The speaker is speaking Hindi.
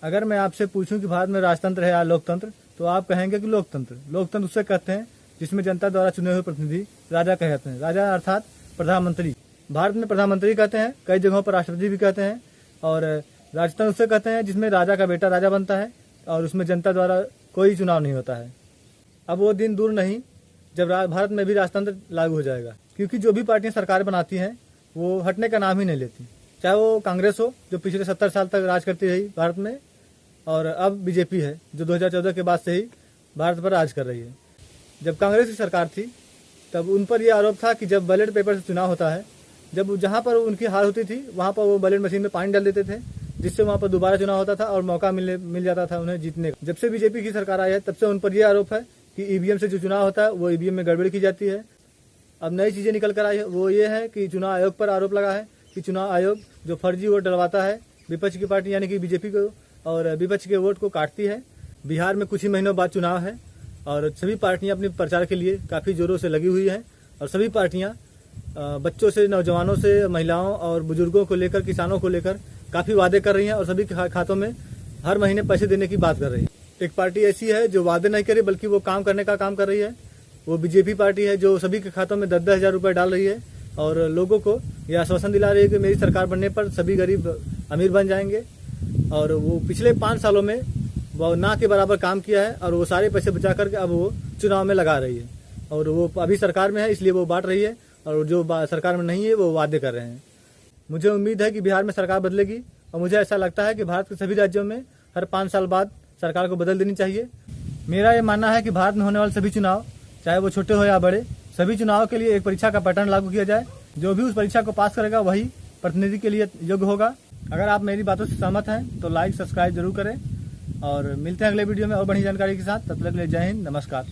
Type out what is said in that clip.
अगर मैं आपसे पूछूं कि भारत में राजतंत्र है या लोकतंत्र, तो आप कहेंगे कि लोकतंत्र। लोकतंत्र उसे कहते हैं जिसमें जनता द्वारा चुने हुए प्रतिनिधि राजा कहते हैं। राजा अर्थात प्रधानमंत्री। भारत में प्रधानमंत्री कहते हैं, कई जगहों पर राष्ट्रपति भी कहते हैं। और राजतंत्र उसे कहते हैं जिसमें राजा का बेटा राजा बनता है और उसमें जनता द्वारा कोई चुनाव नहीं होता है। अब वो दिन दूर नहीं जब भारत में भी राजतंत्र लागू हो जाएगा, क्योंकि जो भी पार्टियां सरकार बनाती हैं वो हटने का नाम ही नहीं लेती। चाहे वो कांग्रेस हो जो पिछले 70 साल तक राज करती रही भारत में, और अब बीजेपी है जो 2014 के बाद से ही भारत पर राज कर रही है। जब कांग्रेस की सरकार थी तब उन पर यह आरोप था कि जब बैलेट पेपर से चुनाव होता है, जब जहां पर उनकी हार होती थी वहां पर वो बैलेट मशीन में पानी डाल देते थे, जिससे वहां पर दोबारा चुनाव होता था और मौका मिल जाता था उन्हें जीतने का। जब से बीजेपी की सरकार आई है तब से उन पर यह आरोप है कि ईवीएम से जो चुनाव होता है वो ईवीएम में गड़बड़ी की जाती है। अब नई चीजें निकल कर आई है, वो ये है कि चुनाव आयोग पर आरोप लगा है कि चुनाव आयोग जो फर्जी वोट डलवाता है विपक्ष की पार्टी यानी कि बीजेपी को, और विपक्ष के वोट को काटती है। बिहार में कुछ ही महीनों बाद चुनाव है और सभी पार्टियां अपने प्रचार के लिए काफी जोरों से लगी हुई हैं। और सभी पार्टियां बच्चों से, नौजवानों से, महिलाओं और बुजुर्गों को लेकर, किसानों को लेकर काफी वादे कर रही हैं और सभी के खातों में हर महीने पैसे देने की बात कर रही है। एक पार्टी ऐसी है जो वादे नहीं करे बल्कि वो काम करने का काम कर रही है, वो बीजेपी पार्टी है जो सभी के खातों में 10-10 हजार रुपए डाल रही है और लोगों को यह आश्वासन दिला रही है कि मेरी सरकार बनने पर सभी गरीब अमीर बन जाएंगे। और वो पिछले 5 सालों में वो ना के बराबर काम किया है और वो सारे पैसे बचा करके अब वो चुनाव में लगा रही है। और वो अभी सरकार में है इसलिए वो बांट रही है, और जो सरकार में नहीं है वो वादे कर रहे हैं। मुझे उम्मीद है कि बिहार में सरकार बदलेगी और मुझे ऐसा लगता है कि भारत के सभी राज्यों में हर 5 साल बाद सरकार को बदल देनी चाहिए। मेरा ये मानना है कि भारत में होने वाले सभी चुनाव, चाहे वो छोटे हो या बड़े, सभी चुनाव के लिए एक परीक्षा का पैटर्न लागू किया जाए। जो भी उस परीक्षा को पास करेगा वही प्रतिनिधि के लिए योग्य होगा। अगर आप मेरी बातों से सहमत हैं तो लाइक सब्सक्राइब जरूर करें और मिलते हैं अगले वीडियो में और बड़ी जानकारी के साथ। तब तक के लिए जय हिंद, नमस्कार।